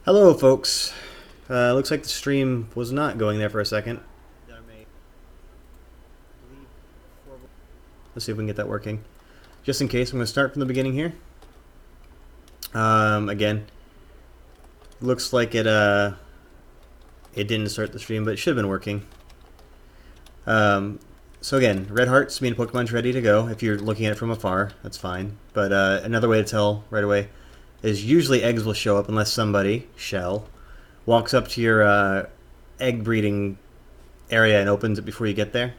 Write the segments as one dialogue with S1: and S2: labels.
S1: Hello, folks. Looks like the stream was not going there for a second. Let's see if we can get that working. Just in case, I'm going to start from the beginning here. Again, looks like it didn't start the stream, but it should have been working. So again, red hearts mean Pokemon's ready to go. If you're looking at it from afar, that's fine. But another way to tell right away is usually eggs will show up unless somebody, Shell, walks up to your egg breeding area and opens it before you get there.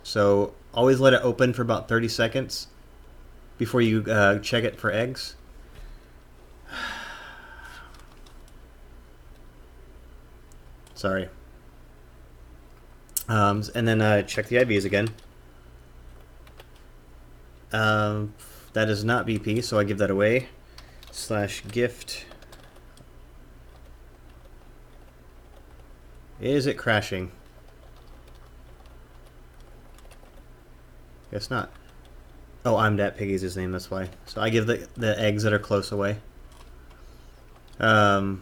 S1: So always let it open for about 30 seconds before you check it for eggs. Sorry. And then check the IVs again. That is not BP, so I give that away. /gift. Is it crashing? Guess not. Oh, I'm Dat Piggy's his name, that's why. So I give the eggs that are close away. So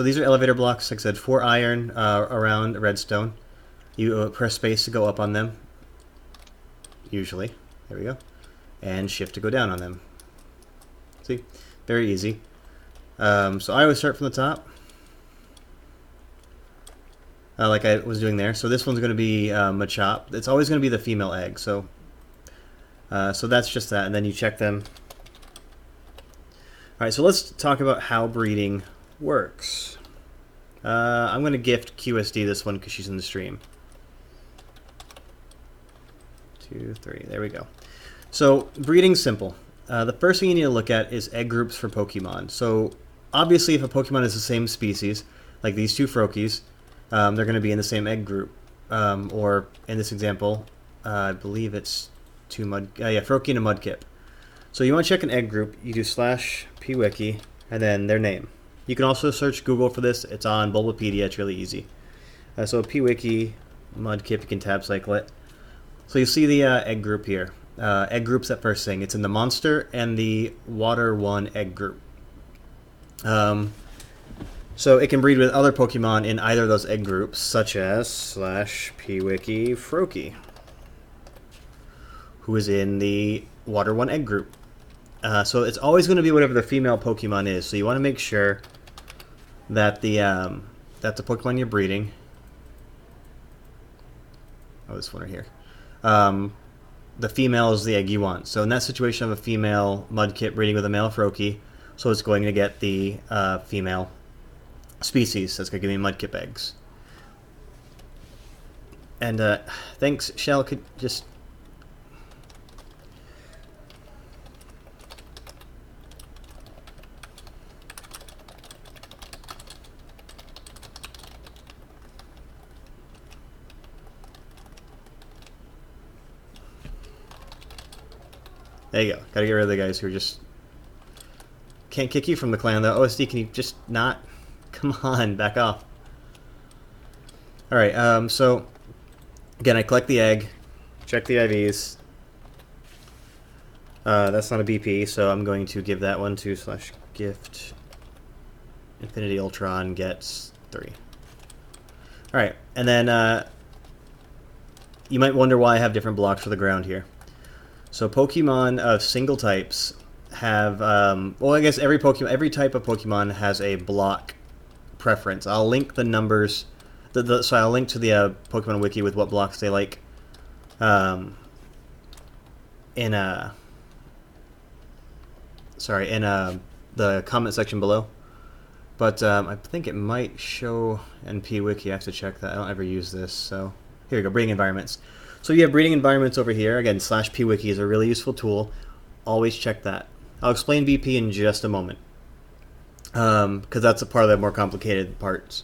S1: these are elevator blocks, like I said, 4 iron around redstone. You press space to go up on them. Usually. There we go. And shift to go down on them. See? Very easy. So I always start from the top. Like I was doing there. So this one's going to be Machop. It's always going to be the female egg. So that's just that. And then you check them. Alright, so let's talk about how breeding works. I'm going to gift QSD this one because she's in the stream. 2, 3. There we go. So breeding's simple. The first thing you need to look at is egg groups for Pokemon. So obviously if a Pokemon is the same species, like these two Froakies, they're going to be in the same egg group. Or in this example, I believe it's Froakie and a Mudkip. So you want to check an egg group, you do /pwiki and then their name. You can also search Google for this. It's on Bulbapedia. It's really easy. So pwiki, Mudkip, you can tab cycle it. So you see the egg group here. Egg group's that first thing. It's in the monster and the water 1 egg group. So it can breed with other Pokemon in either of those egg groups, such as /pwiki Froakie, who is in the water 1 egg group. So it's always going to be whatever the female Pokemon is. So you want to make sure that the Pokemon you're breeding. Oh, this one right here. The female is the egg you want. So in that situation of a female Mudkip breeding with a male Froakie, so it's going to get the female species. That's going to give me Mudkip eggs. And thanks, Shell. Could just... There you go. Gotta get rid of the guys who are just... Can't kick you from the clan, though. OSD, can you just not? Come on, back off. Alright, so... Again, I collect the egg. Check the IVs. That's not a BP, so I'm going to give that one to /gift. Infinity Ultron gets 3. Alright, and then... you might wonder why I have different blocks for the ground here. So Pokemon of single types have, well, I guess every type of Pokemon has a block preference. I'll link the numbers, so I'll link to the Pokemon Wiki with what blocks they like in the comment section below. But I think it might show NP Wiki. I have to check that. I don't ever use this, so here we go, breeding environments. So you have breeding environments over here. Again, /pwiki is a really useful tool. Always check that. I'll explain BP in just a moment, because that's a part of the more complicated parts.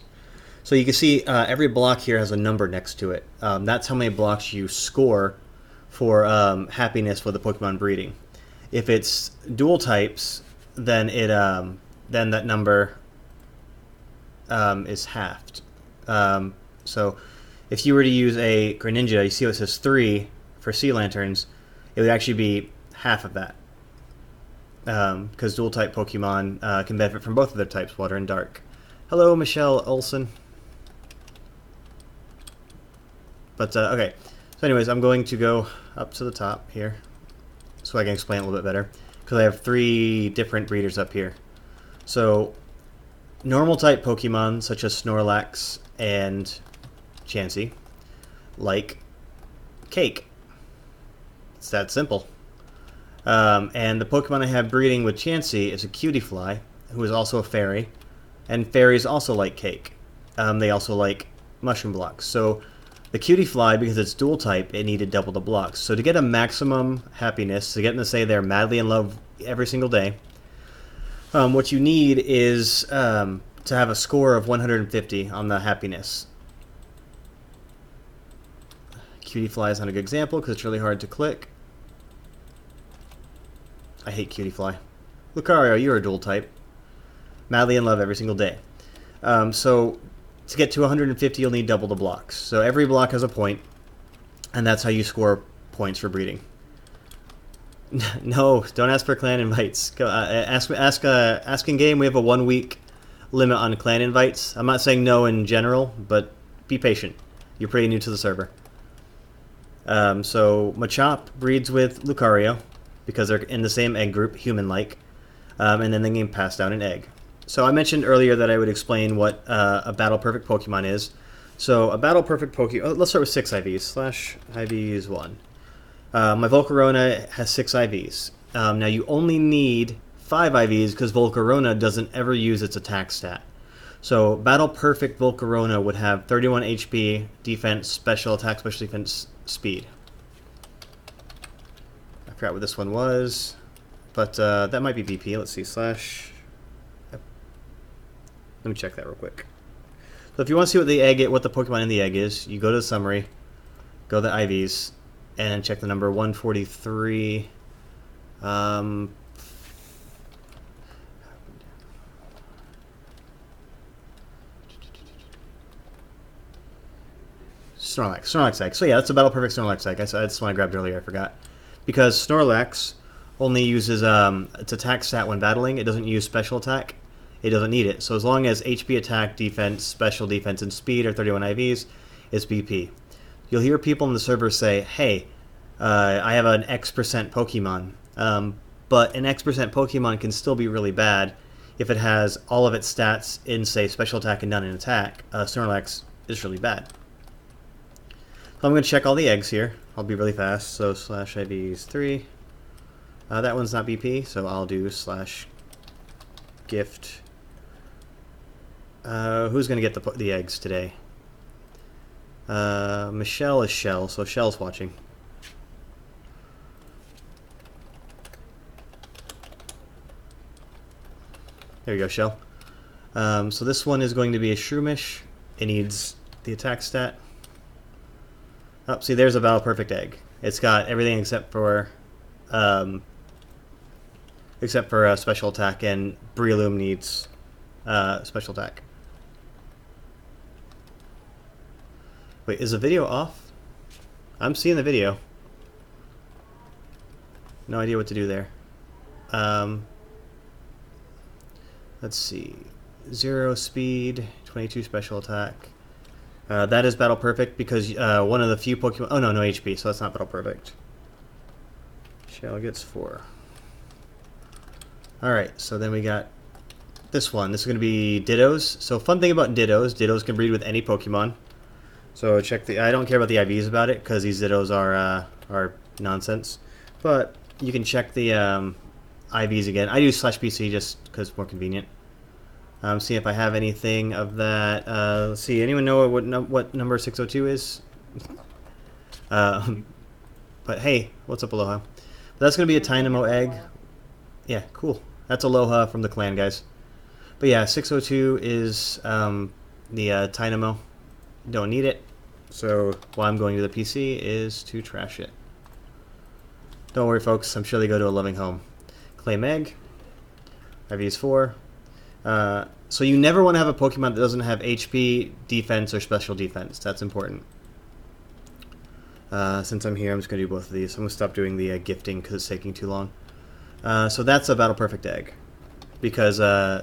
S1: So you can see every block here has a number next to it. That's how many blocks you score for happiness with the Pokemon breeding. If it's dual types, then then that number is halved. So if you were to use a Greninja, you see what it says 3 for Sea Lanterns, it would actually be half of that. because dual-type Pokemon can benefit from both of their types, water and dark. Hello, Michelle Olsen. But, okay. So anyways, I'm going to go up to the top here so I can explain it a little bit better, because I have 3 different breeders up here. So, normal-type Pokemon, such as Snorlax and Chansey, like cake. It's that simple. And the Pokemon I have breeding with Chansey is a Cutiefly, who is also a fairy, and fairies also like cake. They also like mushroom blocks. So the Cutiefly, because it's dual type, it needed double the blocks. So to get a maximum happiness, to get them to say they're madly in love every single day, what you need is to have a score of 150 on the happiness. Cutiefly is not a good example because it's really hard to click. I hate Cutiefly. Lucario, you're a dual type. Madly in love every single day. So to get to 150, you'll need double the blocks. So every block has a point, and that's how you score points for breeding. No, don't ask for clan invites. Ask in game. We have a 1-week limit on clan invites. I'm not saying no in general, but be patient. You're pretty new to the server. So Machop breeds with Lucario because they're in the same egg group, human-like, and then they can pass down an egg. So I mentioned earlier that I would explain what a Battle Perfect Pokemon is. So a Battle Perfect Pokemon... let's start with 6 IVs. /IVs 1. My Volcarona has 6 IVs. Now you only need 5 IVs because Volcarona doesn't ever use its attack stat. So Battle Perfect Volcarona would have 31 HP, defense, special attack, special defense, speed. I forgot what this one was, but that might be BP. Let's see, Let me check that real quick. So if you want to see what the Pokemon in the egg is, you go to the summary, go to the IVs, and check the number 143. Snorlax egg. So yeah, that's a Battle Perfect Snorlax egg. That's the one I grabbed earlier, I forgot. Because Snorlax only uses its attack stat when battling. It doesn't use special attack. It doesn't need it. So as long as HP, attack, defense, special defense, and speed are 31 IVs, it's BP. You'll hear people in the server say, hey, I have an X% Pokemon. But an X% Pokemon can still be really bad if it has all of its stats in, say, special attack and none in attack. Snorlax is really bad. So I'm going to check all the eggs here. I'll be really fast. So /IVs 3. That one's not BP, so I'll do /gift. Who's going to get the eggs today? Michelle is Shell, so Shell's watching. There you go, Shell. So this one is going to be a Shroomish. It needs the attack stat. Oh, see, there's a Battle Perfect egg. It's got everything except for special attack, and Breloom needs special attack. Wait, is the video off? I'm seeing the video. No idea what to do there. Let's see. 0 speed, 22 special attack. That is Battle Perfect because one of the few Pokemon... Oh, no HP, so that's not Battle Perfect. Shell gets 4. Alright, so then we got this one. This is going to be Dittos. So fun thing about Dittos can breed with any Pokemon. So check the... I don't care about the IVs about it because these Dittos are nonsense. But you can check the IVs again. I use /PC just because it's more convenient. See if I have anything of that. Let's see. Anyone know what number 602 is? But hey, what's up, Aloha? That's going to be a Tynamo egg. Yeah, cool. That's Aloha from the clan, guys. But yeah, 602 is the Tynamo. Don't need it. So why I'm going to the PC is to trash it. Don't worry, folks. I'm sure they go to a loving home. Claim egg. IVs 4. So you never want to have a Pokemon that doesn't have HP, defense, or special defense. That's important. Since I'm here, I'm just going to do both of these. I'm going to stop doing the gifting because it's taking too long. So that's a battle perfect egg, because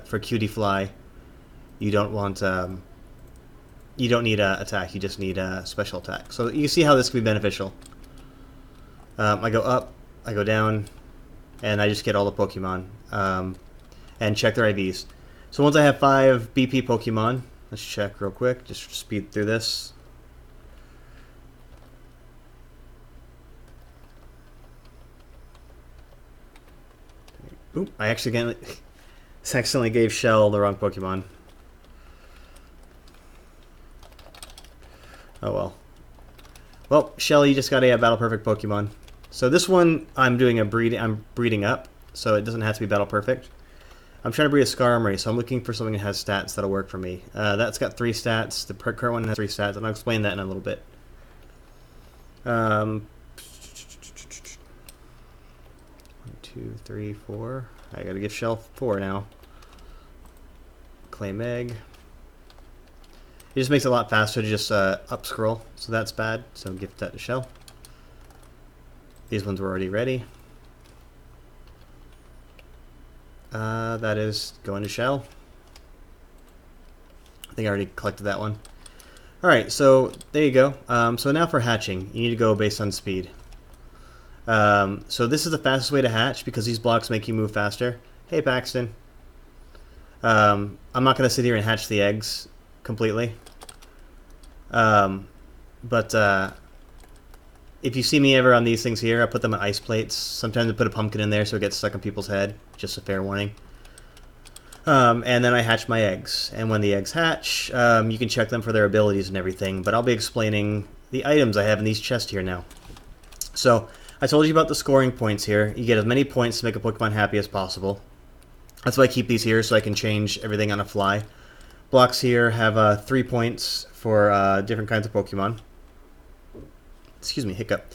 S1: for Cutie Fly, you don't want you don't need attack. You just need special attack. So you see how this can be beneficial. I go up, I go down, and I just get all the Pokemon and check their IVs. So once I have 5 BP Pokemon, let's check real quick. Just speed through this. Oop, I accidentally gave Shell the wrong Pokemon. Oh well. Well, Shell, you just got a battle perfect Pokemon. So this one I'm breeding up, so it doesn't have to be battle perfect. I'm trying to breed a Skarmory, so I'm looking for something that has stats that'll work for me. That's got 3 stats. The current one has 3 stats, and I'll explain that in a little bit. 1, 2, 3, 4. I gotta give Shell 4 now. Claim egg. It just makes it a lot faster to just up scroll, so that's bad. So give that to Shell. These ones were already ready. That is going to Shell. I think I already collected that one. Alright, so there you go. So now for hatching, you need to go based on speed. So this is the fastest way to hatch because these blocks make you move faster. Hey Paxton. I'm not going to sit here and hatch the eggs completely. But if you see me ever on these things here, I put them on ice plates. Sometimes I put a pumpkin in there so it gets stuck in people's head. Just a fair warning. And then I hatch my eggs. And when the eggs hatch, you can check them for their abilities and everything. But I'll be explaining the items I have in these chests here now. So I told you about the scoring points here. You get as many points to make a Pokemon happy as possible. That's why I keep these here so I can change everything on a fly. Blocks here have 3 points for different kinds of Pokemon. Excuse me, hiccup.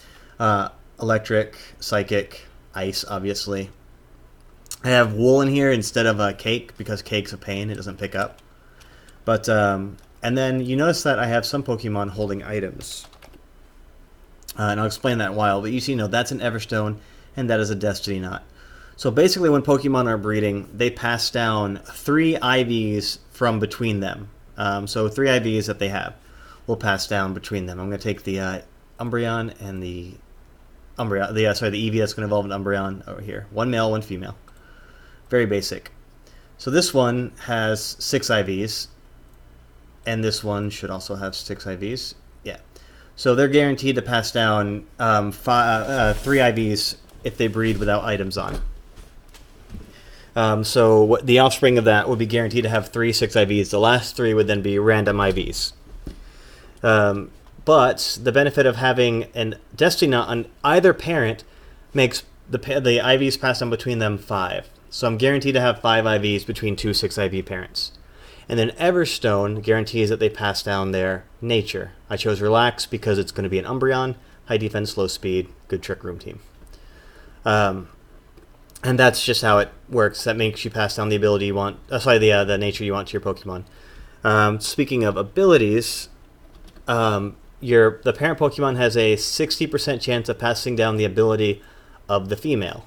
S1: Electric, Psychic, Ice, obviously. I have wool in here instead of cake because cake's a pain. It doesn't pick up. But and then you notice that I have some Pokemon holding items. And I'll explain that in a while. But you see, that's an Everstone, and that is a Destiny Knot. So basically, when Pokemon are breeding, they pass down 3 IVs from between them. So 3 IVs that they have will pass down between them. I'm going to take the Umbreon and the Eevee that's going to evolve into Umbreon over here. 1 male, 1 female. Very basic. So this one has 6 IVs, and this one should also have 6 IVs. Yeah. So they're guaranteed to pass down 3 IVs if they breed without items on. So the offspring of that would be guaranteed to have 3 6 IVs. The last 3 would then be random IVs. But the benefit of having a Destiny Knot on either parent makes the IVs pass down between them 5. So I'm guaranteed to have 5 IVs between 2 6 IV parents. And then Everstone guarantees that they pass down their nature. I chose Relax because it's going to be an Umbreon, high defense, low speed, good Trick Room team. And that's just how it works. That makes you pass down the ability you want. The nature you want to your Pokemon. Speaking of abilities, the parent Pokemon has a 60% chance of passing down the ability of the female.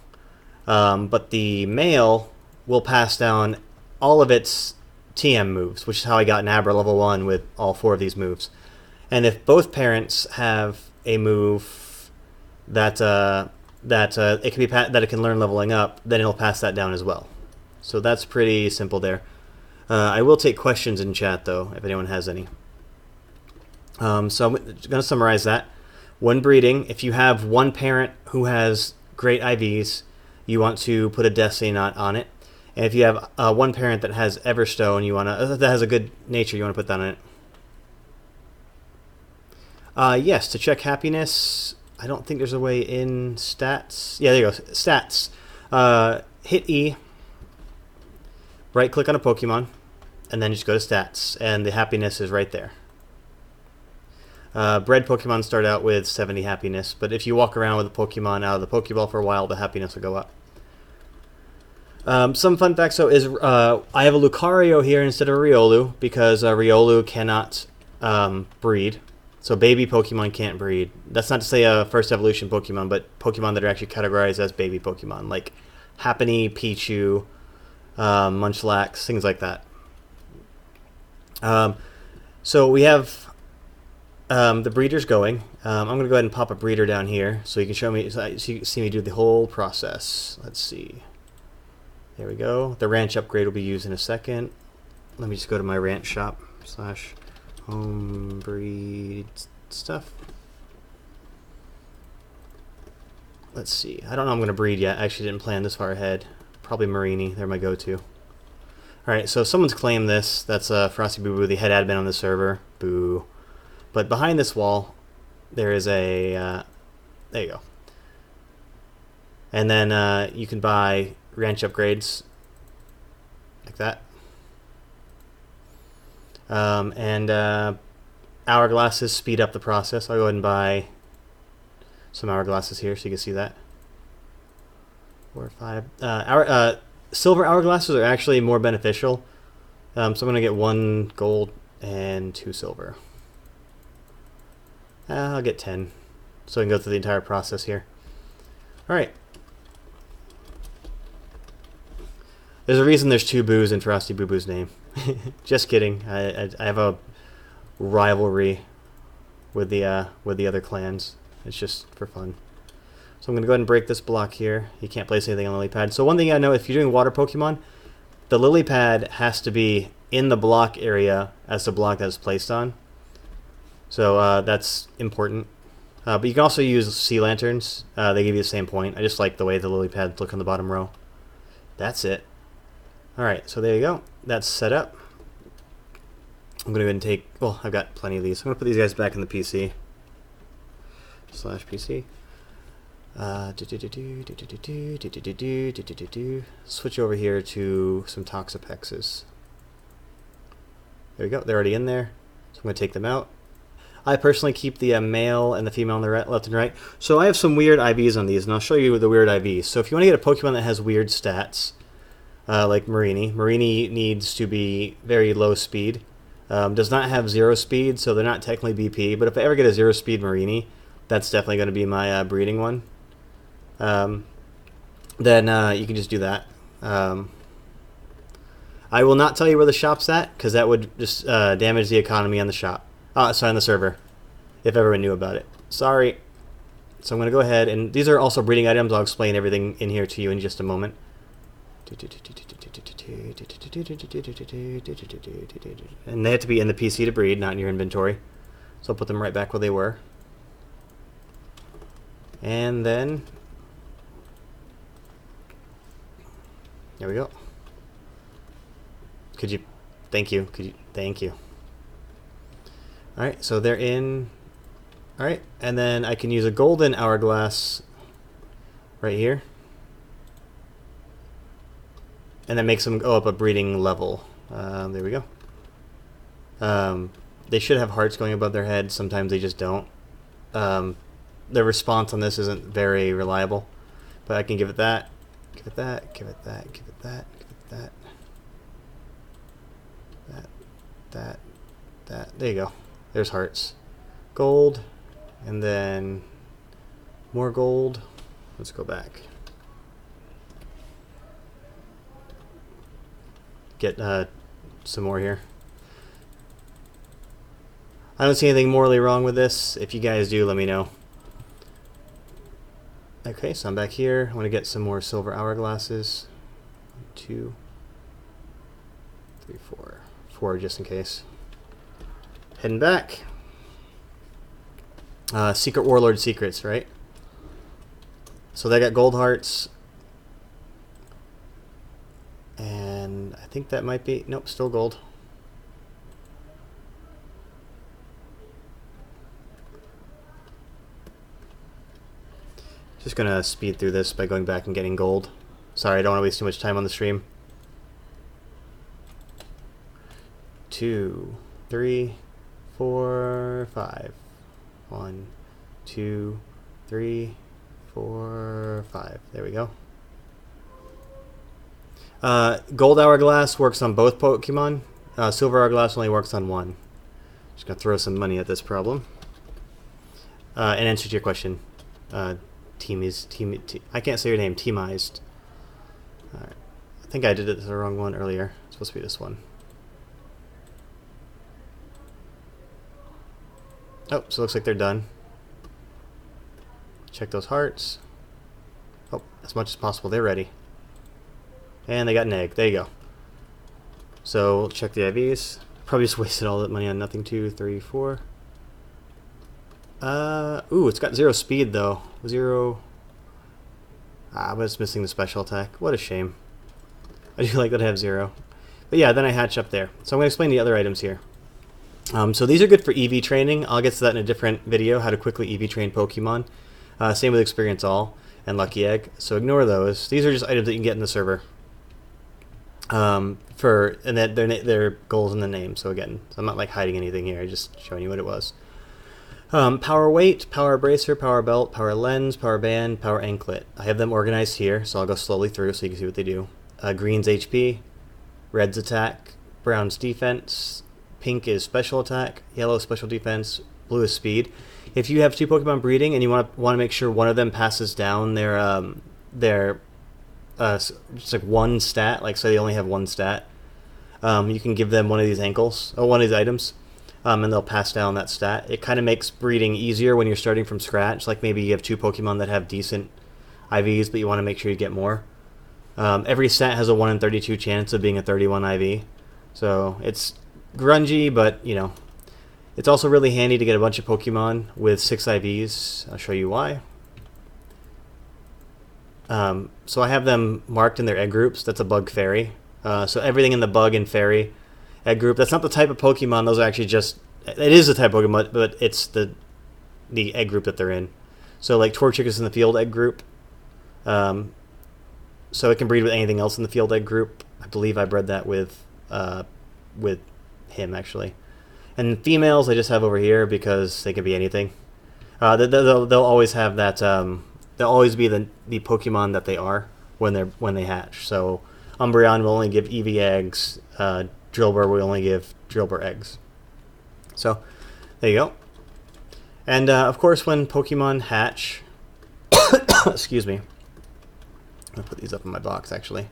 S1: But the male will pass down all of its TM moves, which is how I got Nabra level 1 with all 4 of these moves. And if both parents have a move that it can learn leveling up, then it'll pass that down as well. So that's pretty simple there. I will take questions in chat though, if anyone has any. So I'm going to summarize that. When breeding, if you have one parent who has great IVs, you want to put a Destiny Knot on it. And if you have one parent that has Everstone, that has a good nature, you want to put that on it. Yes, to check happiness, I don't think there's a way in stats. Yeah, there you go. Stats. Hit E, right-click on a Pokemon, and then just go to stats, and the happiness is right there. Bred Pokemon start out with 70 happiness, but if you walk around with a Pokemon out of the Pokeball for a while, the happiness will go up. Some fun facts, though, is I have a Lucario here instead of a Riolu, because Riolu cannot breed. So baby Pokemon can't breed. That's not to say a first evolution Pokemon, but Pokemon that are actually categorized as baby Pokemon, like Happiny, Pichu, Munchlax, things like that. So we have the breeders going. I'm going to go ahead and pop a breeder down here so you can show me, so you can see me do the whole process. Let's see. There we go. The ranch upgrade will be used in a second. Let me just go to my ranch shop / home breed stuff. Let's see. I don't know I'm going to breed yet. I actually didn't plan this far ahead. Probably Marini. They're my go-to. Alright, so someone's claimed this. That's Frosty Boo Boo, the head admin on the server. Boo. But behind this wall, there is a... there you go. And then you can buy ranch upgrades. Like that. And hourglasses speed up the process. I'll go ahead and buy some hourglasses here so you can see that. 4 or 5. Silver hourglasses are actually more beneficial. So I'm going to get 1 gold and 2 silver. I'll get 10. So I can go through the entire process here. Alright. There's a reason there's 2 Boos in Frosty Boo Boo's name. Just kidding. I have a rivalry with the other clans. It's just for fun. So I'm going to go ahead and break this block here. You can't place anything on the lily pad. So one thing I know, if you're doing water Pokemon, the lily pad has to be in the block area as the block that it's placed on. So that's important. But you can also use sea lanterns. They give you the same point. I just like the way the lily pads look on the bottom row. That's it. Alright, so there you go. That's set up. I'm going to go ahead and take... Well, I've got plenty of these. I'm going to put these guys back in the PC. /PC. Switch over here to some Toxapexes. There we go. They're already in there. So I'm going to take them out. I personally keep the male and the female on the left and right. So I have some weird IVs on these, and I'll show you the weird IVs. So if you want to get a Pokemon that has weird stats, like Marini needs to be very low speed. Does not have 0 speed, so they're not technically BP. But if I ever get a 0 speed Marini, that's definitely going to be my breeding one. Then you can just do that. I will not tell you where the shop's at, because that would just damage the economy on the shop. Sorry, on the server, if everyone knew about it. Sorry. So I'm going to go ahead, and these are also breeding items. I'll explain everything in here to you in just a moment. And they have to be in the PC to breed, not in your inventory. So I'll put them right back where they were. And then... there we go. Could you... thank you. Could you... thank you. Alright, so they're in... alright, and then I can use a golden hourglass right here. And that makes them go up a breeding level. There we go. They should have hearts going above their heads. Sometimes they just don't. The response on this isn't very reliable. But I can give it that. Give it that. Give it that. Give it that. Give it that. That. There you go. There's hearts. Gold. And then more gold. Let's go back. Get some more here. I don't see anything morally wrong with this. If you guys do, let me know. Okay, so I'm back here. I want to get some more silver hourglasses. 1, 2, 3, 4. 4 just in case. Heading back. Secret Warlord secrets, right? So they got gold hearts. And I think that might be... nope, still gold. Just gonna speed through this by going back and getting gold. Sorry, I don't want to waste too much time on the stream. 2, 3, 4, 5. 1, 2, 3, 4, 5. There we go. Gold hourglass works on both Pokemon. Silver hourglass only works on one. Just gonna throw some money at this problem. And answer to your question. I can't say your name. Teamized. think I did it the wrong one earlier. It's supposed to be this one. Oh, so it looks like they're done. Check those hearts. Oh, as much as possible, they're ready. And they got an egg. There you go. So we'll check the IVs. Probably just wasted all that money on nothing. 2, 3, 4. Ooh, it's got 0 speed though. 0. But it's missing the special attack. What a shame. I do like that I have 0. But yeah, then I hatch up there. So I'm going to explain the other items here. So these are good for EV training. I'll get to that in a different video, how to quickly EV train Pokemon. Same with Experience All and Lucky Egg. So ignore those. These are just items that you can get in the server. And that their goals in the name. So again, I'm not like hiding anything here. I'm just showing you what it was. Power Weight, Power Bracer, Power Belt, Power Lens, Power Band, Power Anklet. I have them organized here, so I'll go slowly through so you can see what they do. Green's HP, Red's Attack, Brown's Defense, Pink is Special Attack, Yellow Special Defense, Blue is Speed. If you have 2 Pokemon breeding and you want to make sure one of them passes down their just like 1 stat, like say they only have 1 stat, you can give them one of these ankles, or one of these items, and they'll pass down that stat. It kind of makes breeding easier when you're starting from scratch, like maybe you have 2 Pokemon that have decent IVs, but you want to make sure you get more. Every stat has a 1 in 32 chance of being a 31 IV, so it's grungy, but you know, it's also really handy to get a bunch of Pokemon with 6 IVs. I'll show you why. So I have them marked in their egg groups. That's a bug fairy. So everything in the bug and fairy egg group, that's not the type of Pokemon. Those are actually just, it is a type of Pokemon, but it's the egg group that they're in. So like Torchic is in the field egg group. So it can breed with anything else in the field egg group. I believe I bred that with him actually. And females I just have over here because they can be anything. They'll always have that. They'll always be the Pokemon that they are when they hatch. So Umbreon will only give Eevee eggs. Drillbur will only give Drillbur eggs. So there you go. And of course, when Pokemon hatch, excuse me. I'll put these up in my box actually.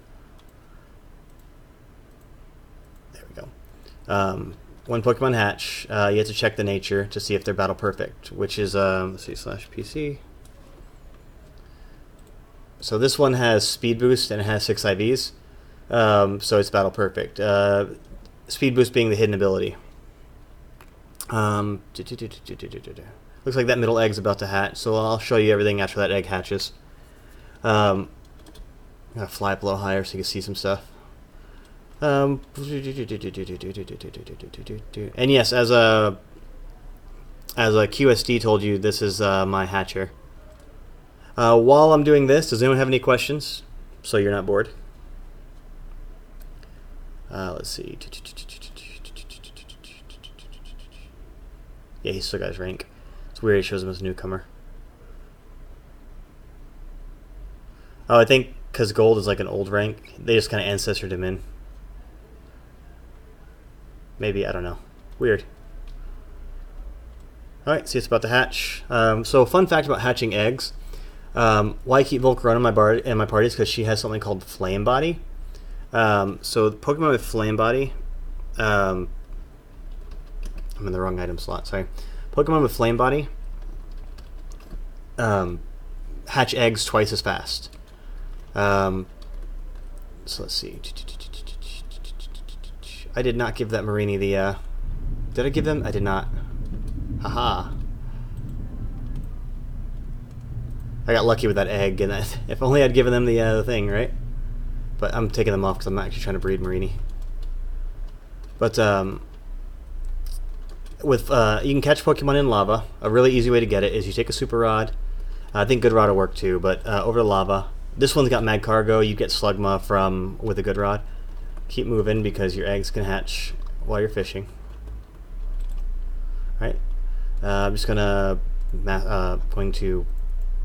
S1: There we go. When Pokemon hatch, you have to check the nature to see if they're battle perfect, which is let's see, /PC. So this one has speed boost and it has 6 IVs, so it's battle perfect. Speed boost being the hidden ability. Looks like that middle egg's about to hatch, so I'll show you everything after that egg hatches. I'm gonna fly up a little higher so you can see some stuff. And yes, as a QSD told you, this is my hatcher. While I'm doing this, does anyone have any questions? So you're not bored. Let's see. Yeah, he still got his rank. It's weird. It shows him as a newcomer. Oh, I think because gold is like an old rank, they just kind of ancestored him in. Maybe, I don't know. Weird. Alright, see, it's about to hatch. So, fun fact about hatching eggs. Why I keep Volcarona in my party is because she has something called Flame Body. So, Pokemon with Flame Body... I'm in the wrong item slot, sorry. Pokemon with Flame Body hatch eggs twice as fast. So, let's see. I did not give that Marini the, did I give them? I did not. Haha. I got lucky with that egg, and if only I'd given them the thing, right? But I'm taking them off because I'm not actually trying to breed Marini. But, with, you can catch Pokemon in lava. A really easy way to get it is you take a Super Rod. I think Good Rod will work too, but over the lava. This one's got Mad Cargo. You get Slugma with a Good Rod. Keep moving because your eggs can hatch while you're fishing. Alright. I'm just going to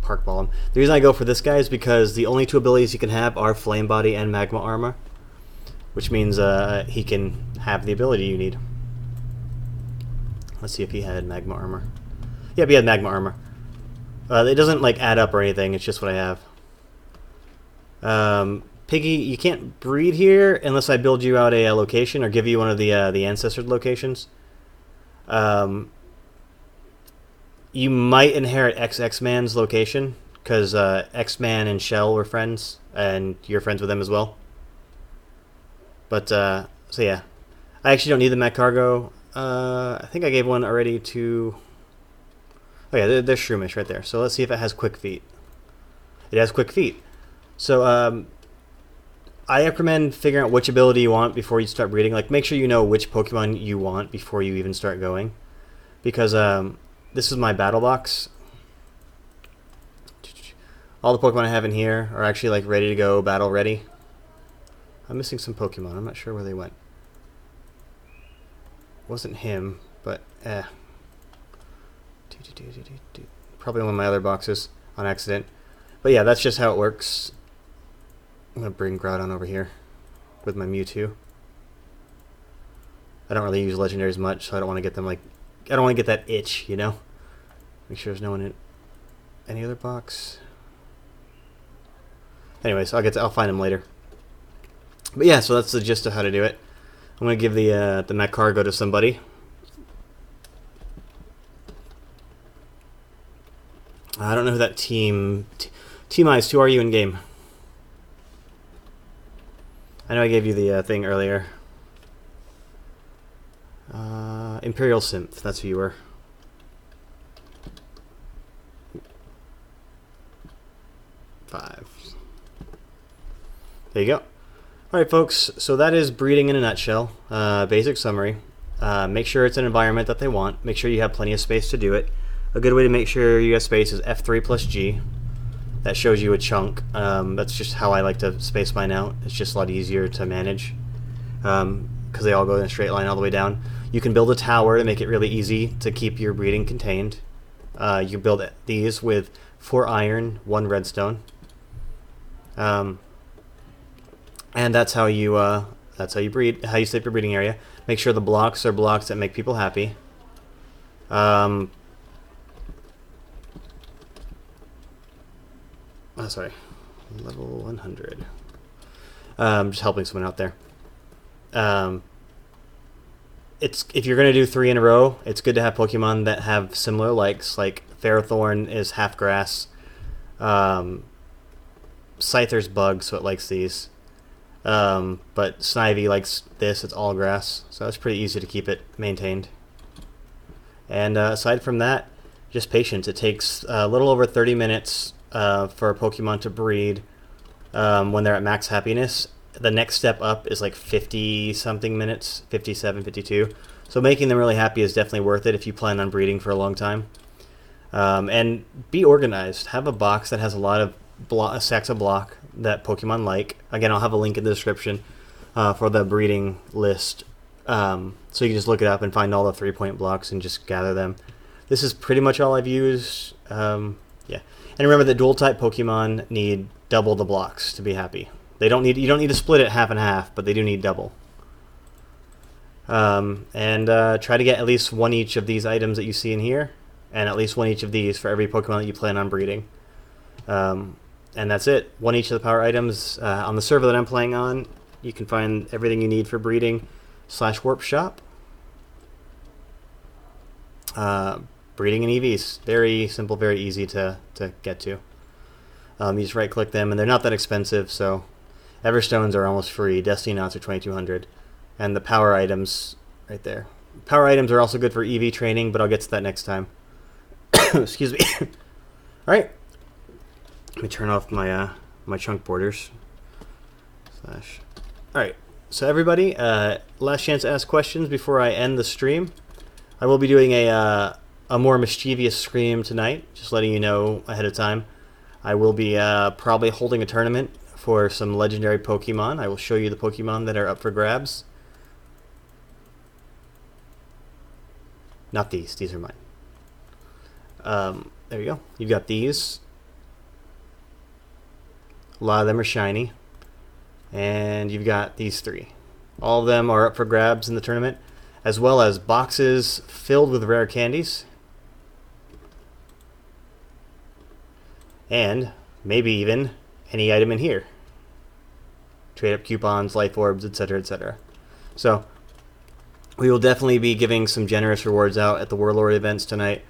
S1: Park Ball him. The reason I go for this guy is because the only 2 abilities he can have are Flame Body and Magma Armor, which means he can have the ability you need. Let's see if he had Magma Armor. Yep, he had Magma Armor. It doesn't like add up or anything, it's just what I have. Piggy, you can't breed here unless I build you out a location or give you one of the ancestor locations. You might inherit X-Man's location, because X-Man and Shell were friends, and you're friends with them as well. But, so yeah. I actually don't need the mech cargo. I think I gave one already to... Oh yeah, there's Shroomish right there. So let's see if it has quick feet. It has quick feet. So, I recommend figuring out which ability you want before you start breeding. Like, make sure you know which Pokemon you want before you even start going. Because, this is my battle box. All the Pokemon I have in here are actually, like, ready to go, battle ready. I'm missing some Pokemon. I'm not sure where they went. Wasn't him, but, probably one of my other boxes on accident. But yeah, that's just how it works. I'm going to bring Groudon over here with my Mewtwo. I don't really use legendaries much, so I don't want to get them, like... I don't want to get that itch, you know? Make sure there's no one in any other box. Anyways, I'll find them later. But yeah, so that's the gist of how to do it. I'm going to give the mech cargo to somebody. I don't know who that Team Ice, who are you in game? I know I gave you the thing earlier. Imperial Synth, that's who you were. Five. There you go. Alright folks, so that is breeding in a nutshell. Basic summary. Make sure it's an environment that they want. Make sure you have plenty of space to do it. A good way to make sure you have space is F3 plus G. That shows you a chunk. That's just how I like to space mine out. It's just a lot easier to manage. Because they all go in a straight line all the way down. You can build a tower to make it really easy to keep your breeding contained. You build these with 4 iron, 1 redstone. And that's how you breed, how you set up your breeding area. Make sure the blocks are blocks that make people happy. Sorry, level 100. Just helping someone out there. If you're gonna do 3 in a row, it's good to have Pokemon that have similar likes. Like Ferrothorn is half grass. Scyther's bug, so it likes these. But Snivy likes this, it's all grass, so it's pretty easy to keep it maintained. And aside from that, just patience. It takes a little over 30 minutes for a Pokemon to breed when they're at max happiness. The next step up is like 50 something minutes, 57, 52. So making them really happy is definitely worth it if you plan on breeding for a long time. And be organized. Have a box that has a lot of stacks of block that Pokemon like. Again, I'll have a link in the description for the breeding list. So you can just look it up and find all the 3-point blocks and just gather them. This is pretty much all I've used. Yeah. And remember that dual type Pokemon need double the blocks to be happy. You don't need to split it half and half, but they do need double. And try to get at least 1 each of these items that you see in here, and at least 1 each of these for every Pokemon that you plan on breeding. And that's it. 1 each of the power items. On the server that I'm playing on, you can find everything you need for breeding / warp shop. Breeding in EVs. Very simple, very easy to get to. You just right click them, and they're not that expensive, so Everstones are almost free. Destiny Knots are 2,200. And the power items right there. Power items are also good for EV training, but I'll get to that next time. Excuse me. Alright. Let me turn off my my chunk borders. Alright. So everybody, last chance to ask questions before I end the stream. I will be doing a more mischievous stream tonight, just letting you know ahead of time. I will be probably holding a tournament for some legendary Pokemon. I will show you the Pokemon that are up for grabs. Not these. These are mine. There you go. You've got these. A lot of them are shiny. And you've got these 3. All of them are up for grabs in the tournament, as well as boxes filled with rare candies. And maybe even any item in here. trade up coupons, life orbs, etc., etc. So we will definitely be giving some generous rewards out at the Warlord events tonight.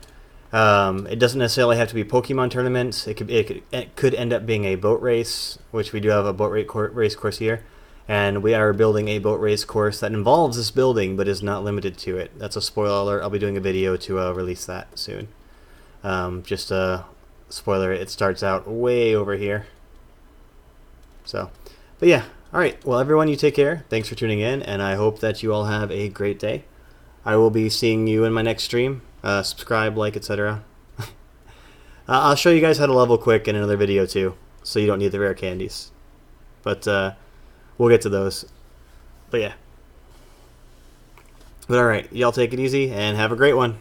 S1: It doesn't necessarily have to be Pokemon tournaments. It could end up being a boat race, which we do have a boat race course here. And we are building a boat race course that involves this building, but is not limited to it. That's a spoiler alert. I'll be doing a video to release that soon. Just a spoiler, it starts out way over here. So, but yeah. Alright, well everyone, you take care. Thanks for tuning in, and I hope that you all have a great day. I will be seeing you in my next stream. Subscribe, like, etc. I'll show you guys how to level quick in another video too, so you don't need the rare candies. But we'll get to those. But yeah. But alright, y'all take it easy and have a great one.